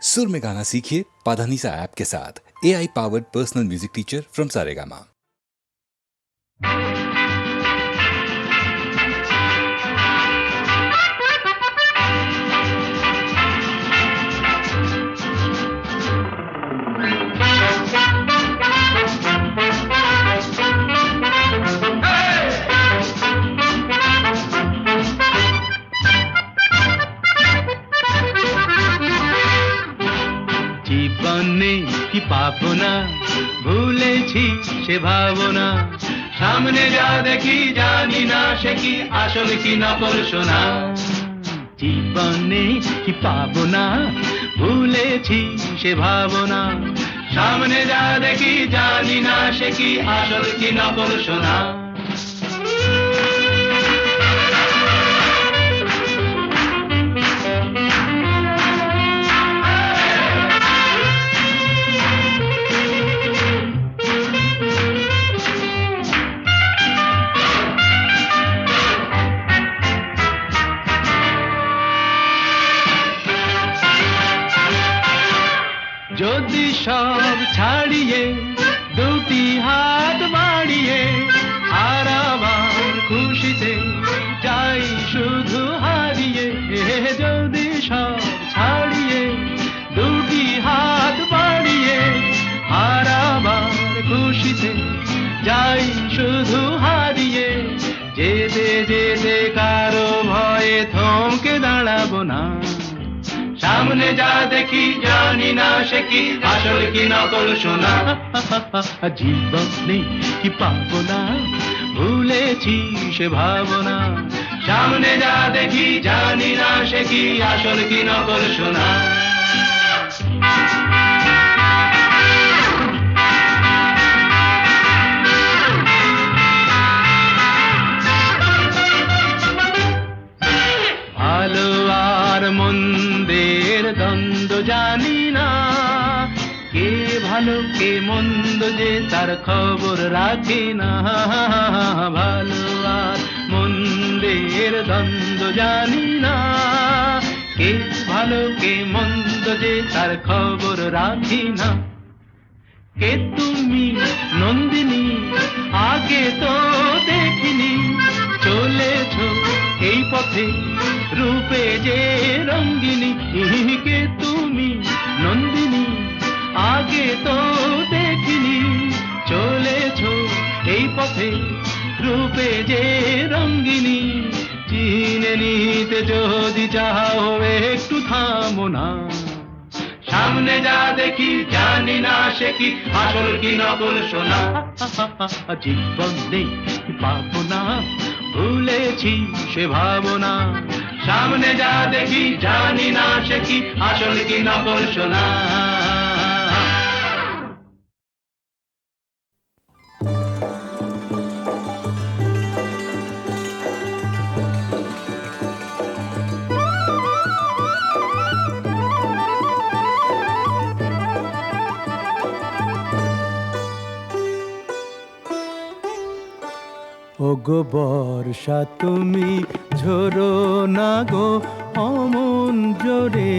सुर में गाना सीखिए पाधानीसा ऐप के साथ। AI powered personal music teacher from Saregama. জীবনে কি পাবো না, ভুলেছি সে ভাবনা। সামনে যা দেখি জানি না সে কি আসল কি নকল সোনা। জীবনে কি পাবো না, ভুলেছি সে ভাবনা। সামনে যা দেখি জানি না সে কি আসল কি নকল সোনা। যদি সব ছাড়িয়ে দুটি হাত বাড়িয়ে আর আবার খুশিতে যাই শুধু হারিয়ে। যদি সব ছাড়িয়ে দুটি হাত বাড়িয়ে আর আবার খুশিতে যাই শুধু হারিয়ে। যেতে যেতে কারো ভয়ে থমকে দাঁড়াবো না। সামনে যা দেখি জানি না সে কি আসল কি নকল সোনা। জীবনে কি পাবো না, ভুলেছি সে ভাবনা। সামনে যা দেখি জানি না সে কি আসল কি নকল সোনা। ভালো আর মন্দের দ্বন্দ্ব জানি না, কে ভালো কে মন্দ যে তার খবর রাখে না। ভালো আর মন্দের দ্বন্দ্ব জানি না, কে ভালো কে মন্দ যে তার খবর রাখি না। কে তুমি নন্দিনী আগে তো দেখিনি, চলেছ এই পথে রূপে যে রঙ্গিনী। কে তুমি নন্দিনী আগে তো দেখিনি, চলেছ এই পথে রূপে যে রঙ্গিনী। চিনে নিতে যদি চাও একটু থামো না। সামনে যা দেখি জানি না সে কি আসল কি নকল সোনা। জীবনে কি পাবো না, ভুলেছি সে ভাবনা। সামনে যা দেখি জানি না সে কি আসল কি নকল সোনা। ওগো বর্ষা তুমি ঝরো না গো অমন জোরে।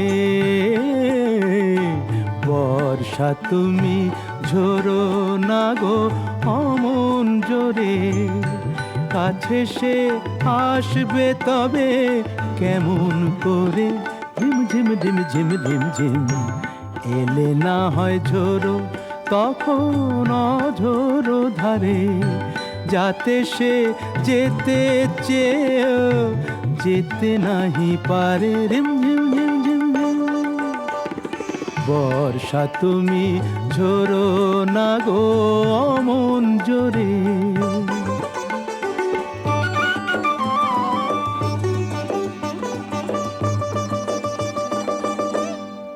বর্ষা তুমি ঝরো না গো অমন জোরে। কাছে সে আসবে তবে কেমন করে। ঝিম ঝিম ঝিম ঝিম ঝিম ঝিম এলে না হয় ঝোরো, তখন অঝোরো ধারে। যাতে সে যেতে চেয়েও যেতে নাহি পারে। রিম ঝিম ঝিম ঝিম ঝিম। বর্ষা তুমি ঝরো না গো অমন জোরে।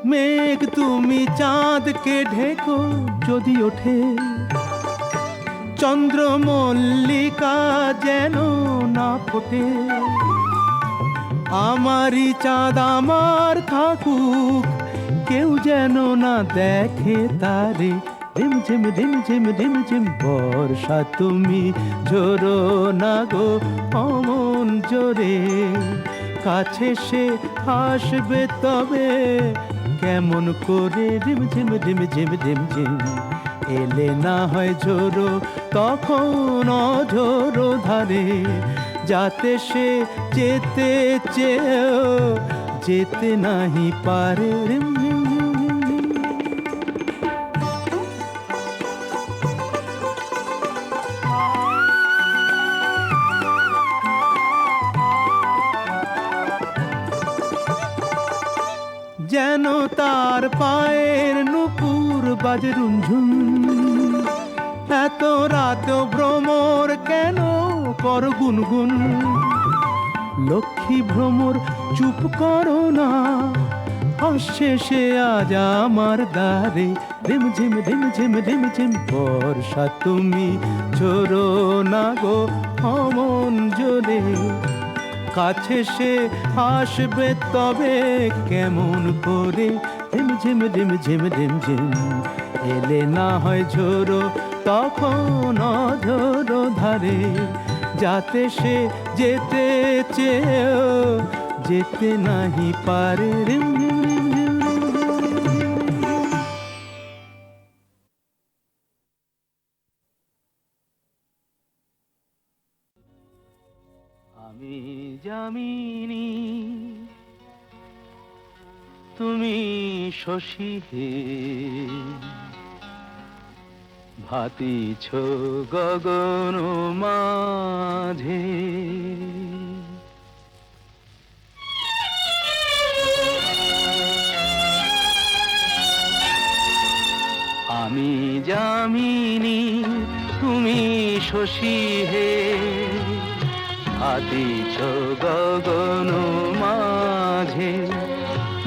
মেঘ তুমি চাঁদকে ঢেকো যদি ওঠে, চন্দ্র মল্লিকা যেন না ফোটে। আমারই চাঁদ আমার থাকুক, কেউ যেন না দেখে তারে। ঝিম ঝিম ঝিম ঝিম ঝিম ঝিম। বর্ষা তুমি ঝরো না গো অমন জোরে। কাছে সে আসবে তবে কেমন করে রিম ঝিম রিম ঝিম রিম ঝিম এলে না হয় ঝোড়ো তখন অঝোড়ো ধারে যাতে সে যেতে চেয়েও যেতে নাহি পারে রিম ঝিম ঝিম ঝিম ঝিম। যেন তার পায়ের নুপুর বাজে রুনঝুন এত রাত ভ্রমর কেন কর গুনগুন লক্ষ্মী ভ্রমর চুপ করো না আসছে সে আজ আমার দ্বারে রিম ঝিম রিম ঝিম রিম ঝিম বর্ষা তুমি ঝোড়ো না গো অমন জোরে কাছে সে আসবে তবে কেমন করে ঝিম ঝিম ঝিম ঝিম ঝিম ঝিম এলে না হয় ঝোড়ো তখন অঝোড়ো ধারে যাতে সে যেতে চেয়েও যেতে নাহি পারে রিম ঝিম রিম ঝিম রিম ঝিম। আমি যামিনী তুমি শশী হে ভাতিছ গগন মাঝে আমি যামিনী তুমি শশী হে ভাতিছ গগন মাঝে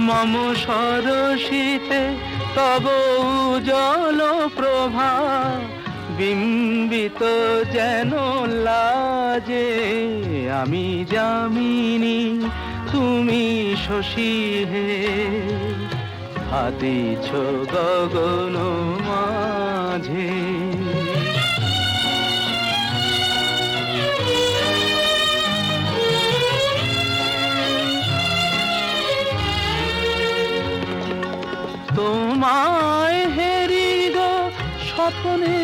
মম সরসিতে তব উজ্জ্বল প্রভা বিম্বিত যেন লাজে আমি যামিনী তুমি শশী হে ভাতিছ গগন মাঝে তোমায় হেরি গো স্বপ্নে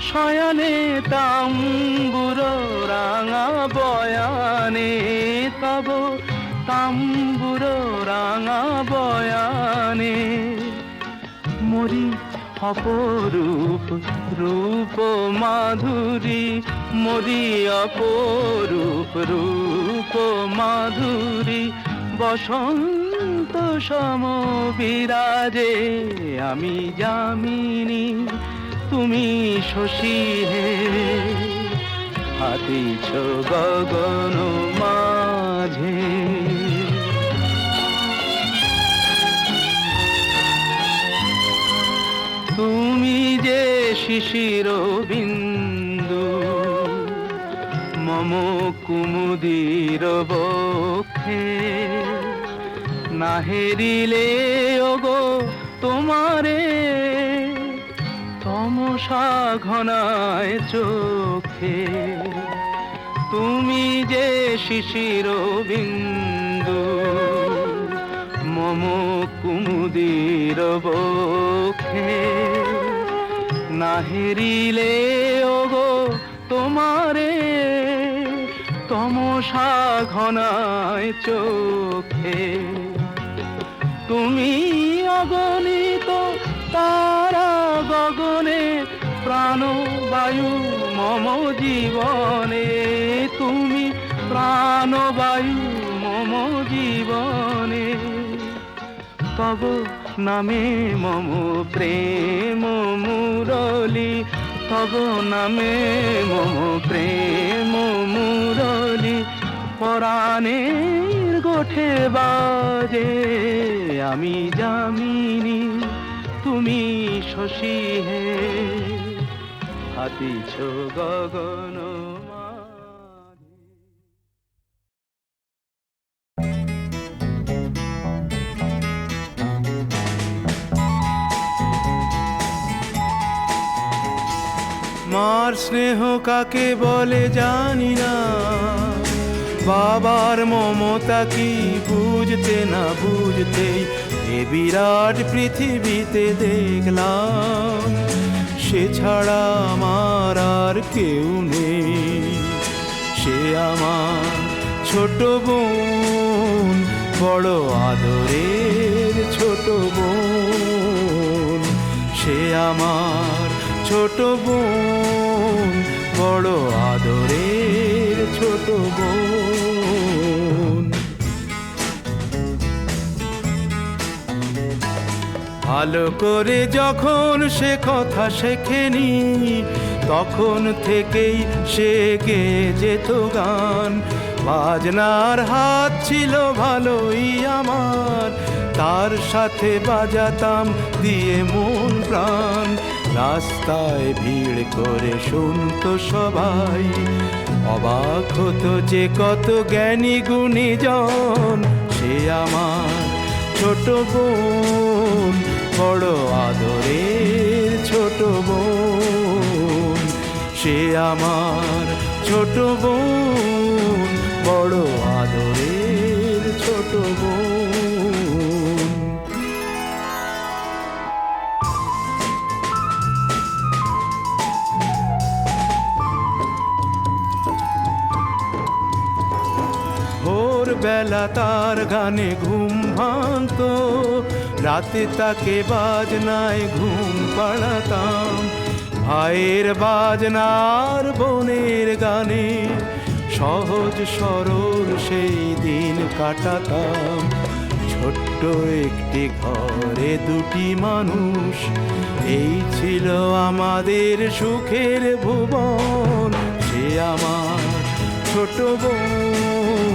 শয়নে তাম্বুর রাঙা বয়ানে তব তাম্বুর রাঙা বয়ানে মরি অপরূপ রূপ মাধুরী মরি অপরূপ রূপ মাধুরী বসন্ত সম বিরাজে আমি যামিনী তুমি শশী হে ভাতিছ গগন মাঝে তুমি যে শিশির বিন্দু মম কুমুদির বক্ষে না হেরিলে ওগো তোমারে তমসা ঘনায় চোখে তুমি যে শিশির বিন্দু মম কুমুদির বক্ষে না হেরিলে ওগো তোমারে তমসা ঘনায় চোখে তুমি অগণিত তারা গগনে প্রাণবায়ু মম জীবনে তুমি প্রাণবায়ু মম জীবনে তব নামে মম প্রেম মুরলী তব নামে মম প্রেম মুরলী পরাণের গোঠে বাজে আমি যামিনী তুমি শশী হে ভাতিছ গগন মাঝে। মার স্নেহ কাকে বলে জানি না বাবার মমতা কি বুঝতে না বুঝতেই এ বিরাট পৃথিবীতে দেখলাম, সে ছাড়া আমার আর কেউ নেই। সে আমার ছোট বোন, বড় আদরের ছোট বোন। সে আমার ছোট বোন, বড় আদরের ছোট বোন। ভালো করে যখন সে কথা শেখেনি, তখন থেকেই সে গেয়ে যেত গান। বাজনার হাত ছিল ভালোই আমার, তার সাথে বাজাতাম দিয়ে মন প্রাণ। রাস্তায় ভিড় করে শুনতো সবাই, অবাক হতো যে কত জ্ঞানী গুণীজন। সে আমার ছোট বোন, বড় আদরের ছোট বোন। সে আমার ছোট বোন, বড় আদরের ছোট বোন। ভোরবেলা তার গানে ঘুম ভাঙতো, রাতে তাকে বাজনায় ঘুম পাড়াতাম। ভাইয়ের বাজনার বোনের গানে সহজ সরল সেই দিন কাটাতাম। ছোট্ট একটি ঘরে দুটি মানুষ, এই ছিল আমাদের সুখের ভুবন। সে আমার ছোট বোন,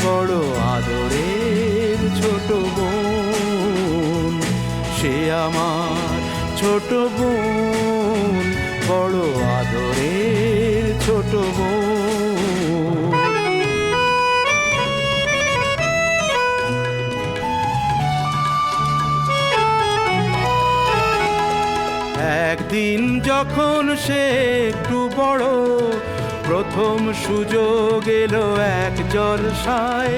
বড় আদরের ছোট বোন। সে আমার ছোট বোন, বড় আদরের ছোট বোন। একদিন যখন সে একটু বড়, প্রথম সুযোগ এলো এক জলসায়।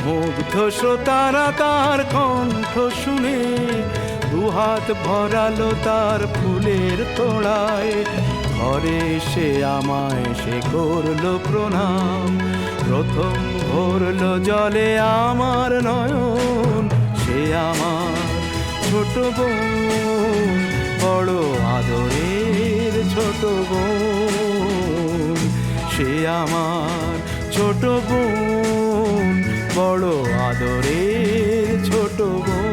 মুগ্ধ শ্রোতারা তার কণ্ঠ শুনে দুহাত ভরালো তার ফুলের তোড়ায়। ঘরে সে আমায় সে করলো প্রণাম, প্রথম ভরলো জলে আমার নয়ন। সে আমার ছোট বোন, বড় আদরের ছোট বোন। সে আমার ছোট বোন, বড় আদরের ছোট বোন।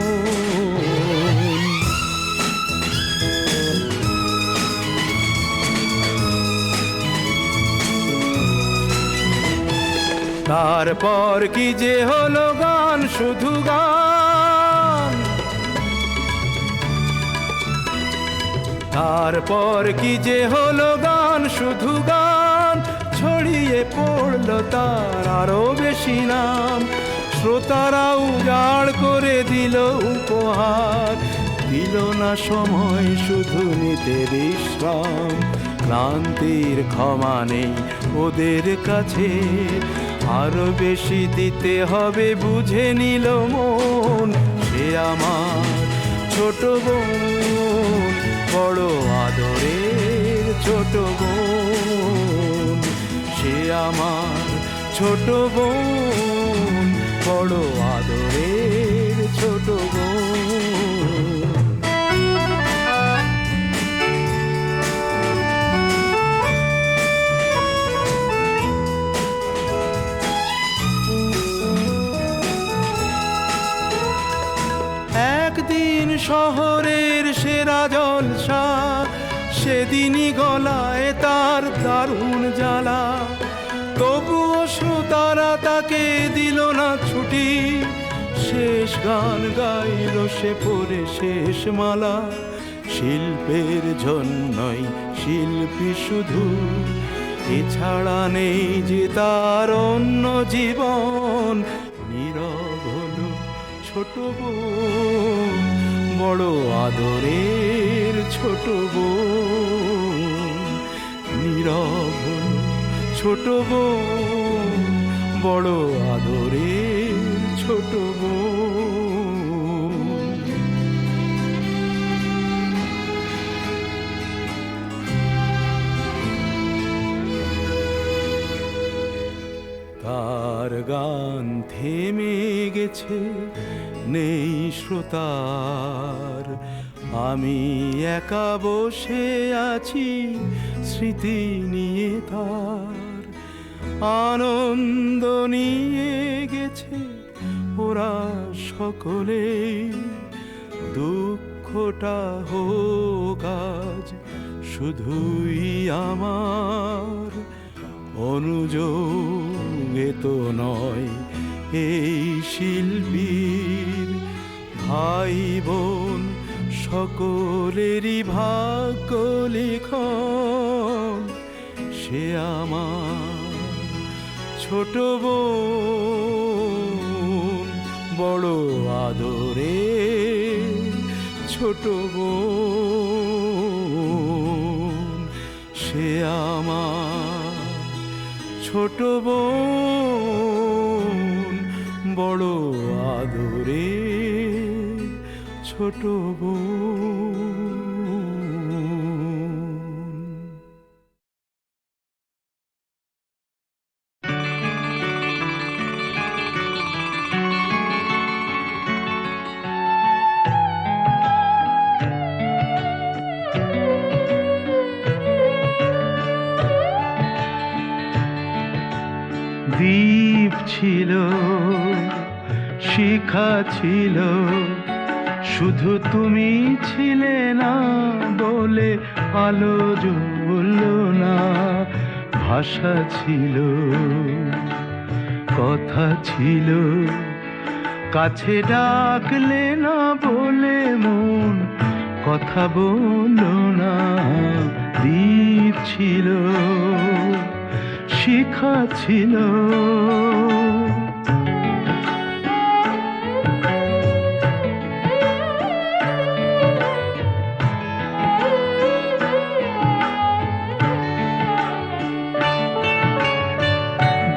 তারপর কি যে হলো গান, শুধু গান। তারপর কি যে হলো গান, শুধু গান। ছড়িয়ে পড়লো তার আরো বেশি নাম। শ্রোতারা উজাড় করে দিল উপহার, দিল না সময় শুধু নিতে বিশ্রাম। ক্লান্তির ক্ষমা নেই ওদের কাছে, আরো বেশি দিতে হবে বুঝে নিল মন। সে আমার ছোট বোন, বড় আদরের ছোট বোন। সে আমার ছোট বোন, বড় আদরের ছোট বোন। একদিন শহরের সেরা জলসা, সেদিনই গলায় তার দারুণ জ্বালা। তবুও শ্রোতারা তাকে দিল না ছুটি, শেষ গান গাইল সে পরে শেষ মালা। শিল্পের জন্যই শিল্পী শুধু, এছাড়া নেই যে তার অন্য জীবন। নীরব হলো ছোট বোন, বড় আদরের ছোট বোন। নীরব হলো ছোট বোন, বড় আদরের ছোট বোন। গান থেমে গেছে, নেই শ্রোতার। আমি একা বসে আছি স্মৃতি নিয়ে তার। আনন্দ নিয়ে গেছে ওরা সকলে, দুঃখটা হোক আজ শুধুই আমার। অনুযোগে তো নয় এই শিল্পীর, ভাই বোন সকলেরই ভাগ্য লিখন। সে আমার ছোট বোন, বড় আদরে ছোট বোন। সে আমার ছোট বোন, বড় আদরে ছোট বোন। দ্বীপ ছিল, শিখা ছিল, শুধু তুমি ছিলে না বলে আলো জ্বলল না। ভাষা ছিল, কথা ছিল, কাছে ডাকলে না বলে মন কথা বলল না। দ্বীপ ছিল, শিখা ছিল,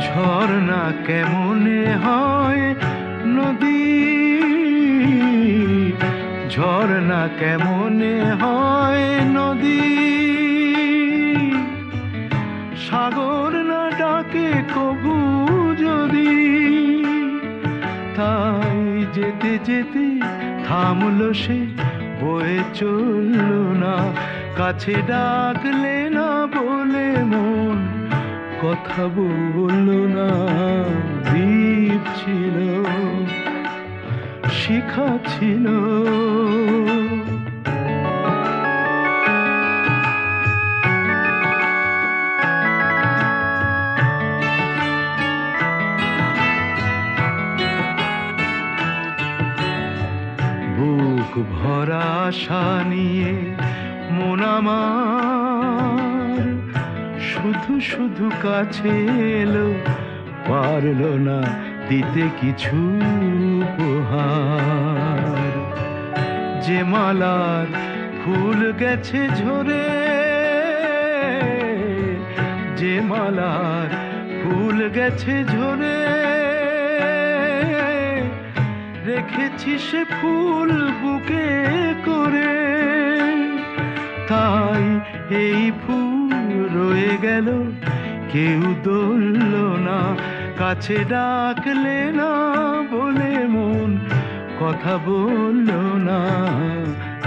ঝর্ণা কেমনে হয় নদী, ঝর্ণা কেমনে হয় নদী। সাগর না ডাকে কবু যদি, তাই যেতে যেতে থামলো সে, বয়ে চলল না। কাছে ডাকলে না বলে মন কথা বলল না। দ্বীপ ছিল, শিখা ছিল, বুক ভরা আশা নিয়ে মন আমার শুধু শুধু কাছে এলো, পারলো না দিতে কিছু উপহার। যে মালার ফুল গেছে ঝরে, যে মালার ফুল গেছে ঝরে, রেখেছি সে ফুল বুকে করে। তাই এই ফুল রয়ে গেল, কেউ ধরল না। কাছে ডাকলে না বলে মন কথা বলল না।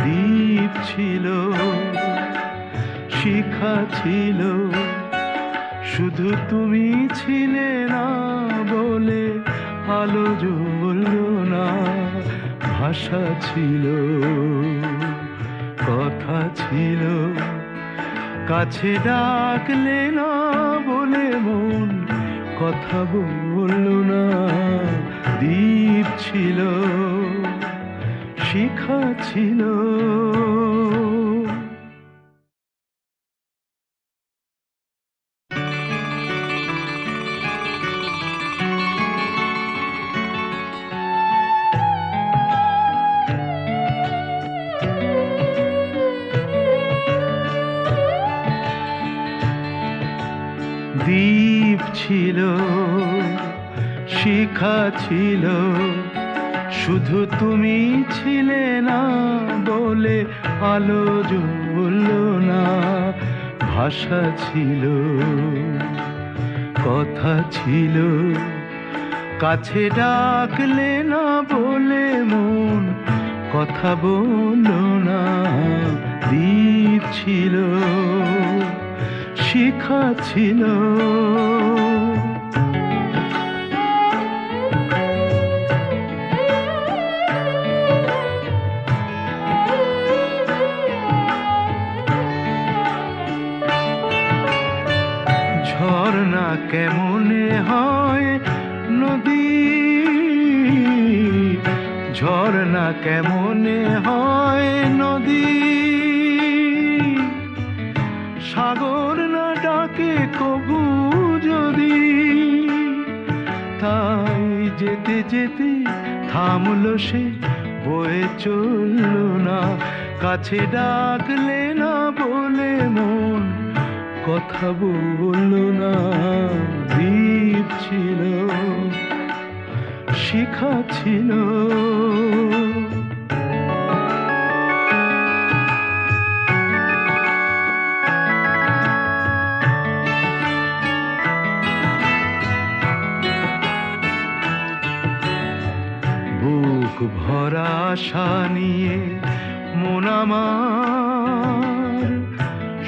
দ্বীপ ছিল, শিখা ছিল, শুধু তুমি ছিলে না বলে আলো জ্বলল না। ভাষা ছিল, কথা ছিল, কাছে ডাকলে না বলে মন কথা বলল না। দ্বীপ ছিল, শিখা ছিল। দ্বীপ ছিল, শিখা ছিল, শুধু তুমি ছিলে না বলে আলো জ্বলল না। ভাষা ছিল, কথা ছিল, কাছে ডাকলে না বলে মন কথা বললো না। দ্বীপ ছিল, শিখা ছিল, ঝর্ণা কেমনে হয় নদী, ঝর্ণা কেমনে হয় নদী, সাগর না ডাকে কবু যদি। তাই যেতে যেতে থামলো সে, বয়ে চললো না। কাছে ডাকলে না বলে মন কথা বললো না। দ্বীপ ছিল, শিখা ছিল, বুক ভরা আশা নিয়ে মন আমার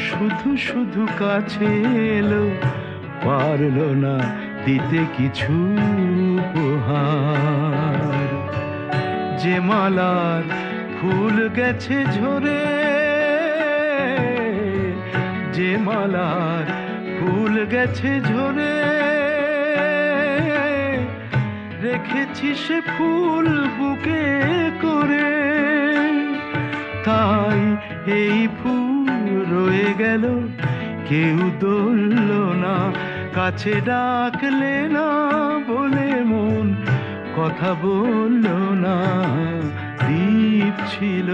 শুধু শুধু কাছে এলো, পারলো না দিতে কিছু উপহার। যে মালার ফুল গেছে ঝরে, যে মালার ফুল গেছে ঝরে, রেখেছি সে ফুল বুকে করে। তাই এই ফুল রয়ে গেল, কেউ ধরল না। কাছে ডাকলে না বলে মন কথা বলল না। দ্বীপ ছিল,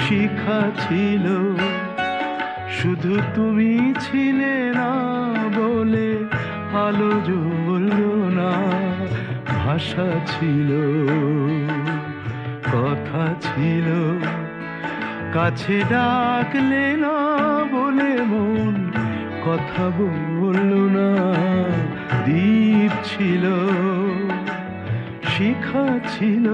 শিখা ছিল, শুধু তুমি ছিলে না বলে আলো জ্বলল না। ভাষা ছিল, কথা ছিল, কাছে ডাকলে না বলে মন কথা বলল না। দ্বীপ ছিল, শিখা ছিল।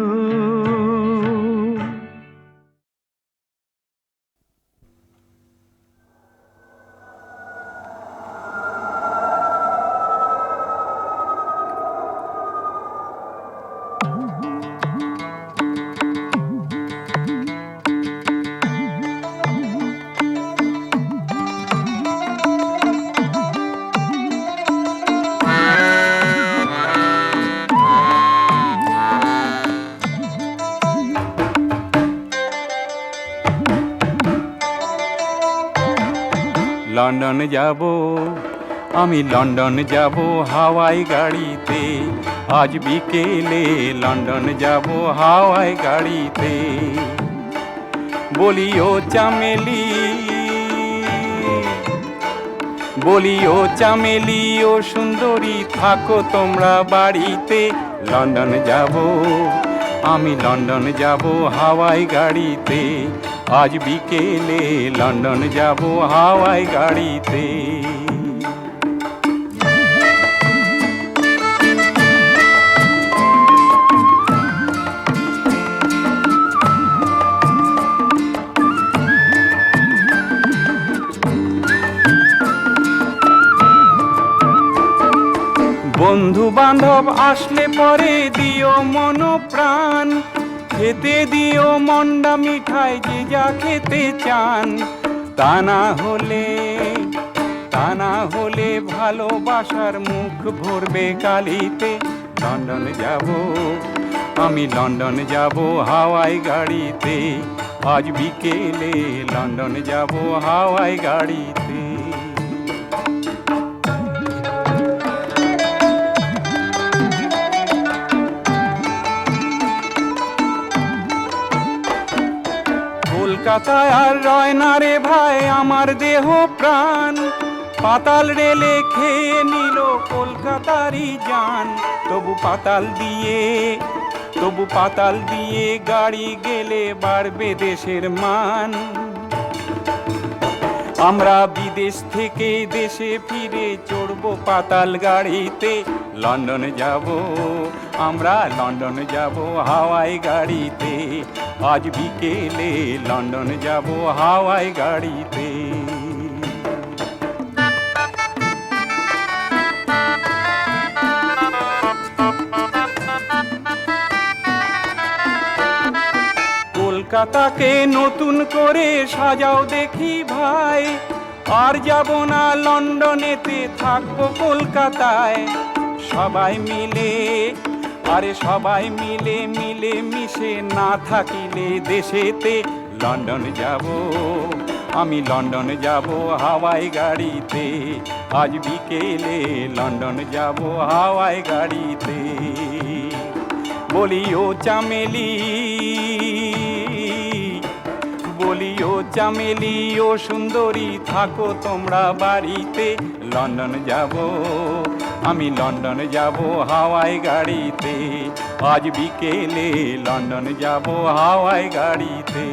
লন্ডন যাব, আমি লন্ডন যাব হাওয়াই গাড়িতে। আজ বিকেলে লন্ডন যাব হাওয়াই গাড়িতে। বলি ও চামেলি, বলি ও চামেলি ও সুন্দরী, থাকো তোমরা বাড়িতে। লন্ডন যাব, আমি লন্ডন যাব হাওয়াই গাড়িতে। আজ বিকেলে লন্ডন যাব হাওয়াই গাড়িতে। বন্ধু বান্ধব আসলে পরে দিও মন প্রাণ, খেতে দিও মন্ডা মিঠাই যে যা খেতে চান। তা না হলে ভালোবাসার মুখ ভরবে গালিতে। লন্ডন যাব, আমি লন্ডন যাব হাওয়াই গাড়িতে। আজ বিকেলে লন্ডন যাব হাওয়াই গাড়িতে। কলকাতায় আর রয় না রে ভাই আমার দেহ প্রাণ। পাতাল রেলে খেয়ে নিল কলকাতারই জান। তবু পাতাল দিয়ে গাড়ি গেলে বাড়বে দেশের মান। আমরা বিদেশ থেকে দেশে ফিরে চড়বো পাতাল গাড়িতে, লন্ডন যাব, আমরা লন্ডন যাব হাওয়াই গাড়িতে, আজ বিকেলে লন্ডন যাব হাওয়াই গাড়িতে। কলকাতাকে নতুন করে সাজাও দেখি ভাই, আর যাব না লন্ডনেতে, থাকবো কলকাতায়। সবাই মিলে, আরে সবাই মিলে মিলে মিশে না থাকিলে দেশেতে, লন্ডন যাব, আমি লন্ডন যাব হাওয়াই গাড়িতে, আজ বিকেলে লন্ডন যাব হাওয়াই গাড়িতে। বলি ও চামেলি, বলি ও চামেলি ও সুন্দরী, থাকো তোমরা বাড়িতে, লন্ডন যাব, আমি লন্ডন যাব হাওয়াই গাড়িতে, আজ বিকেলে লন্ডন যাব হাওয়াই গাড়িতে।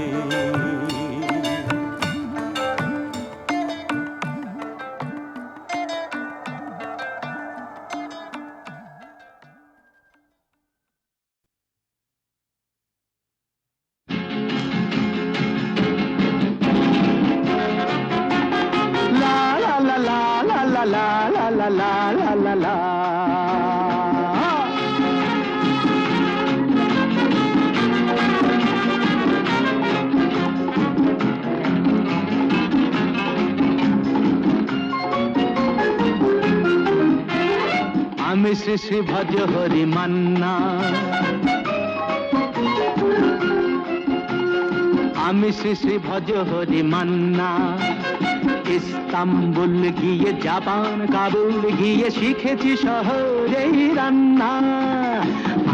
আমি শ্রী শ্রী ভজ হরি মান্না, আমি শ্রী শ্রী ভজ হরি মান্না। ইস্তাম্বুল গিয়ে জাপান কাবুল গিয়ে শিখেছি শহরেই রান্না,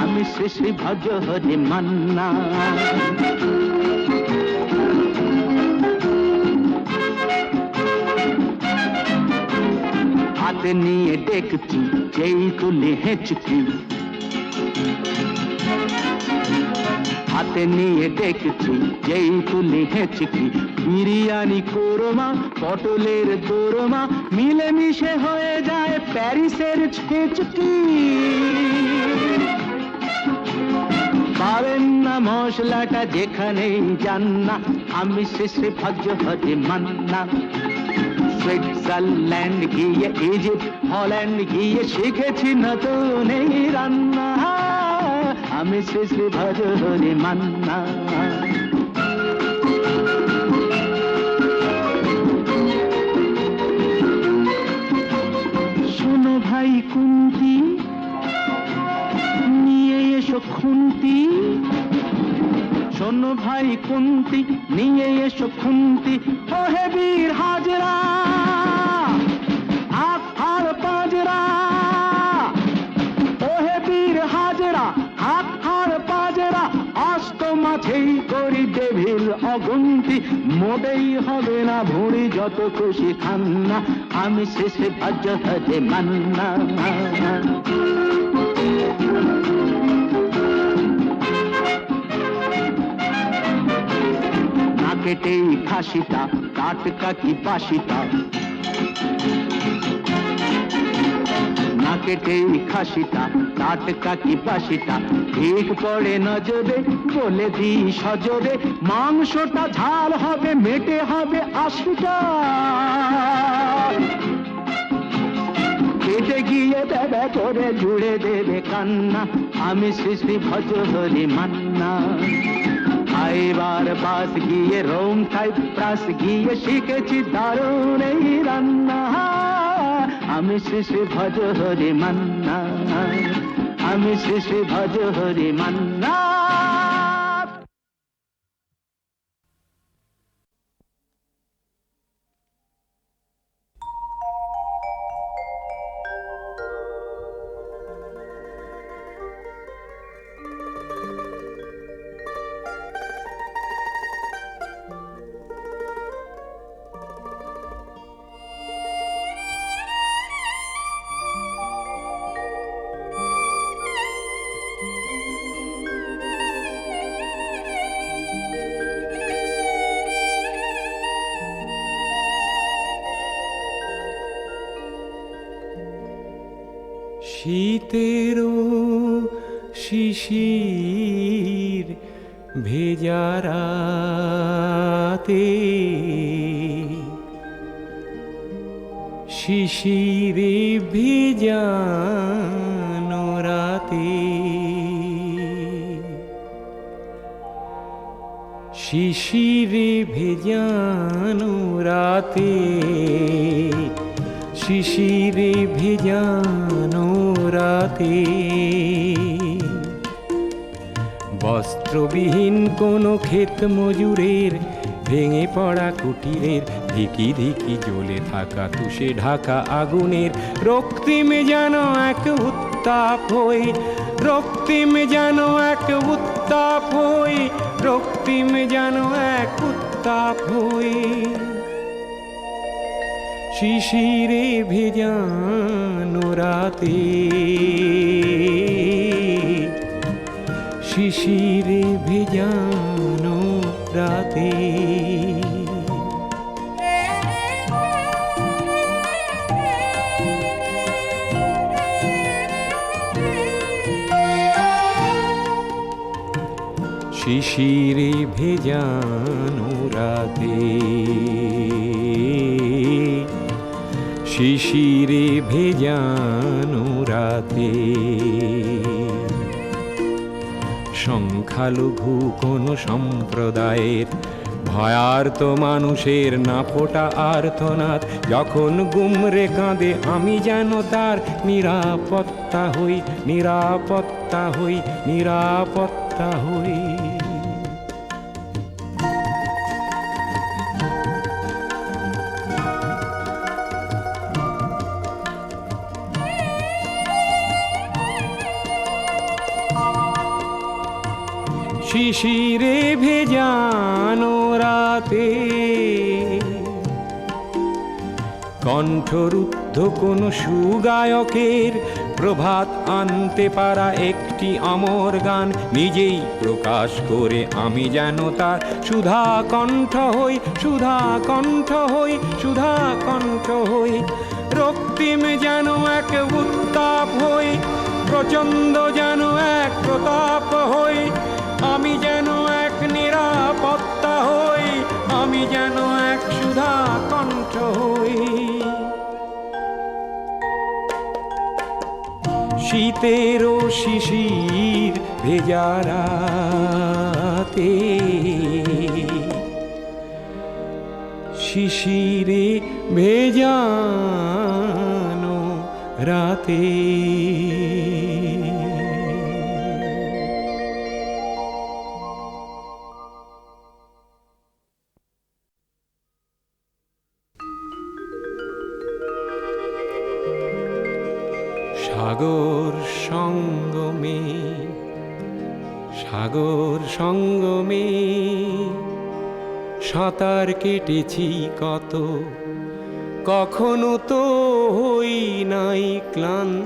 আমি শ্রী শ্রী ভজ হরি মান্না। হাতে নিয়ে দেখছি যেই তুলি হেঁচকি, হাতে নিয়ে দেখছি যেই তুলি হেঁচকি, বিরিয়ানি কোরমা পটলের দোরমা মিলেমিশে হয়ে যায় প্যারিসের ছেচকি। পাবেন না মশলাটা যেখানেই যান না, আমি শেষে ভজ হরি মান্না। সুইজারল্যান্ড গিয়ে ইজিপ্ট হল্যান্ড গিয়ে শিখেছি নতুন এই রান্না, আমি শ্রী শ্রী ভজ হরি মান্না। শোনো ভাই কুন্তি, নিয়ে এসো খুন্তি, শোনো ভাই কুন্তি নিয়ে এসো খুন্তি। ও হে বীর হাজরা হাত হার পাজরা, ও হে বীর হাজরা হাত হার পাজরা, অস্ত মাঝেই করি ডেভিল অগুন্তি, মোটেই হবে না ভুঁড়ি যত খুশি খান্না, আমি শেষে ভজ হরি মান্না। কেটেই খাসিটা টাটকা কি বাসিটা, না কেটেই খাসিটা টাটকা কি বাসিটা, ঠিক পড়ে নজরে বলে দিই সজরে, মাংসটা ঝাল হবে মেটে হবে 80টা। কেটে গিয়ে দেবে করে জুড়ে দেবে কান্না, আমি শ্রী শ্রী ভজ হরি মান্না। এবার বাস গিয়ে রোম সাইপ্রাস গিয়ে শিখেছি দারুণ এই রান্না, আমি শ্রী শ্রী ভজ হরি মান্না, আমি শ্রী শ্রী ভজ হরি মান্না। শীতেরও শিশির ভেজা রাতে, শিশিরে ভেজানো রাতে, শিশিরে ভেজানো রাতে, শিশিরে ভেজানো রাতে, বস্ত্রবিহীন কোনো ক্ষেত মজুরের ভেঙে পড়া কুটিরের ধিকি ধিকি জ্বলে থাকা তুষে ঢাকা আগুনের রক্তিমে যেন এক উত্তাপ হই, রক্তিমে যেন এক উত্তাপ হই, রক্তিমে যেন এক উত্তাপ হই, শিশিরে ভেজানো রাতে, শিশিরে ভেজানো রাতে। শিশিরে ভেজানো রাতে, শিশিরে ভেজানো রাতে, সংখ্যালঘু কোন সম্প্রদায়ের ভয়ার্ত মানুষের না ফোটা আর্তনাদ যখন গুমরে কাঁদে, আমি যেন তার নিরাপত্তা হই, নিরাপত্তা হই, নিরাপত্তা হই। শিশিরে ভেজানো রাতে, কণ্ঠরুদ্ধ কোন সুগায়কের প্রভাত আনতে পারা একটি অমর গান নিজেই প্রকাশ করে, আমি যেন তার সুধা কণ্ঠ হই, সুধা কণ্ঠ হই, সুধা কণ্ঠ হই, রক্তিম যেন এক উত্তাপ হই, প্রচণ্ড যেন এক প্রতাপ হই, আমি যেন এক নিরাপত্তা হই, আমি যেন এক সুধা কণ্ঠ হই। শীতেরও শিশির ভেজা রাতে, শিশিরে ভেজানো রাতে, সাগর সঙ্গমে, সাগর সঙ্গমে সাঁতার কেটেছি কত, কখনো তো হই নাই ক্লান্ত,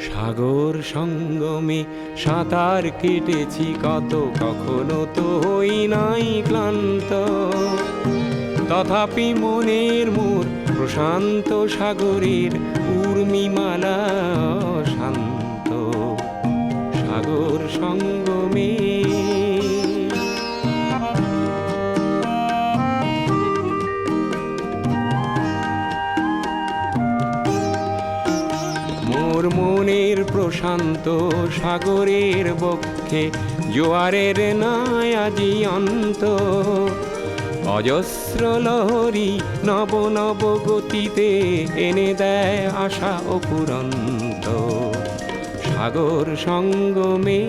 সাগর সঙ্গমে সাঁতার কেটেছি কত, কখনো তো হই নাই ক্লান্ত, তথাপি মনের মোর প্রশান্ত সাগরের উর্মিমালা শান্ত, সাগর সঙ্গমে। মোর মনের প্রশান্ত সাগরের বক্ষে জোয়ারের নাই আজি অন্ত, অজস্র লহরী নব নব গতিতে এনে দেয় আশা অফুরন্ত, সাগর সঙ্গমে।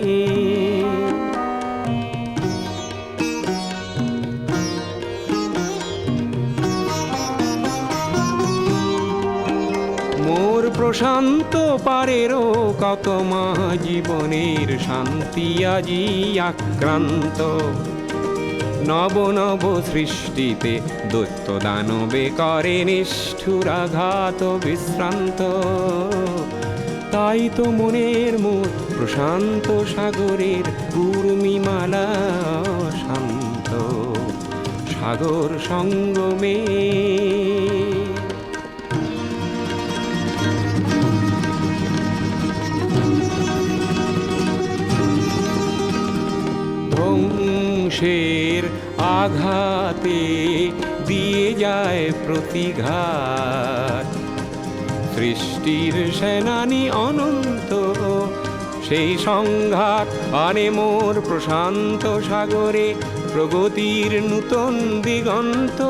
মোর প্রশান্ত পারেরও কত মা জীবনের শান্তি আজি আক্রান্ত, নব নব সৃষ্টিতে দৈত্য দানবে করে নিষ্ঠুরাঘাত বিশ্রান্ত, তাই তো মনের মোর প্রশান্ত সাগরের উর্মিমালা শান্ত, সাগর সঙ্গমে। ধ্বংসের আঘাতে দিয়ে যায় প্রতিঘাত। সৃষ্টির সেনানি অনন্ত সেই সংঘাত আনে মোর প্রশান্ত সাগরে প্রগতির নূতন দিগন্ত।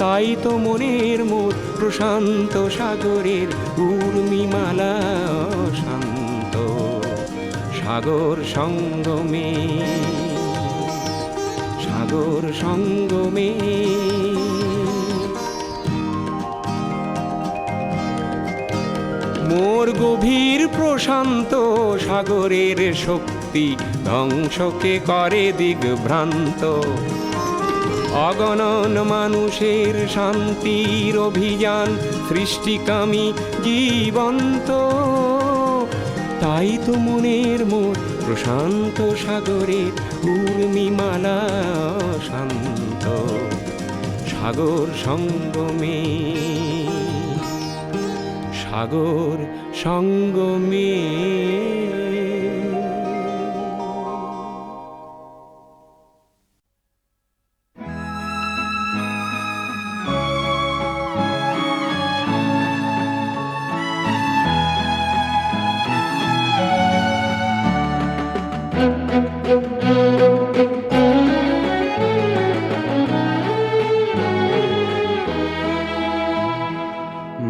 তাই তো মনের মোর প্রশান্ত সাগরের উর্মিমালা শান্ত। সাগর সঙ্গমে, সাগর সঙ্গমে মোর গভীর প্রশান্ত সাগরের শক্তি ধ্বংসকে করে দিগ্ভ্রান্ত। অগণন মানুষের শান্তির অভিযান সৃষ্টিকামী জীবন্ত। তাই তো মনের মোর প্রশান্ত সাগরের উর্মিমালা শান্ত। সাগর সঙ্গমে, সাগর সঙ্গমে।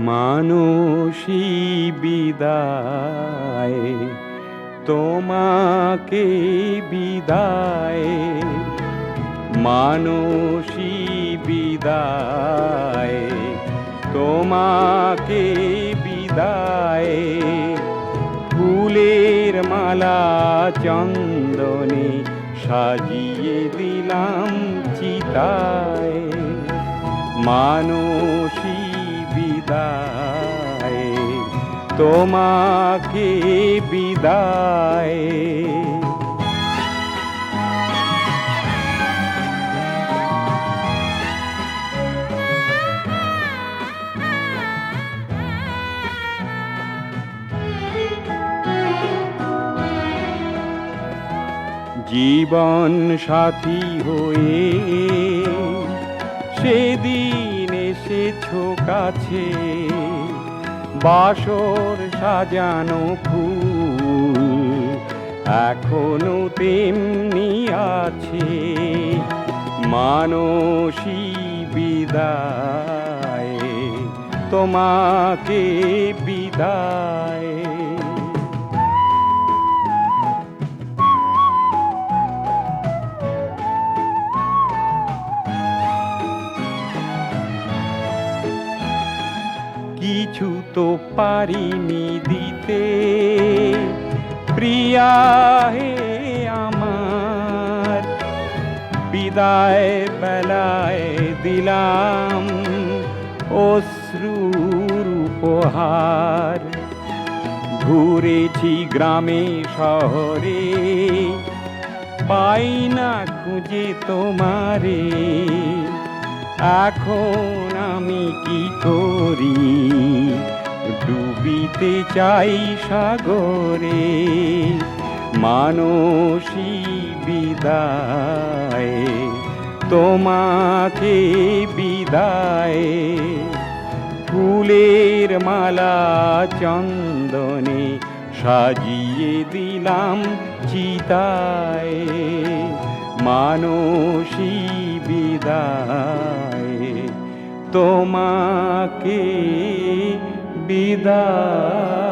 মানসী বিদায়, তোমাকে বিদায়, মানসী বিদায়, তোমাকে বিদায়। ফুলের মালা চন্দনে সাজিয়ে দিলাম চিতায়। মানসী বিদায়, তোমাকে বিদায়। জীবন সাথী হয়ে সেদিন এসেছো কাছে, বাসর সাজানো ফুল এখনো তেমনি আছে। মানসী বিদায়, তোমাকে বিদায়। কিছু তো পারিনি দিতে প্রিয়া হে আমার, বিদায় বেলায় দিলাম অশ্রুর উপহার। ঘুরেছি গ্রামে শহরে, পাই না খুঁজে তোমারে। এখন আমি কি করি, ডুবিতে চাই সাগরে। মানসী বিদায়, তোমাকে বিদায়। ফুলের মালা চন্দনে সাজিয়ে দিলাম চিতায়। মানসী বিদায়, তোমাকে বিদায়।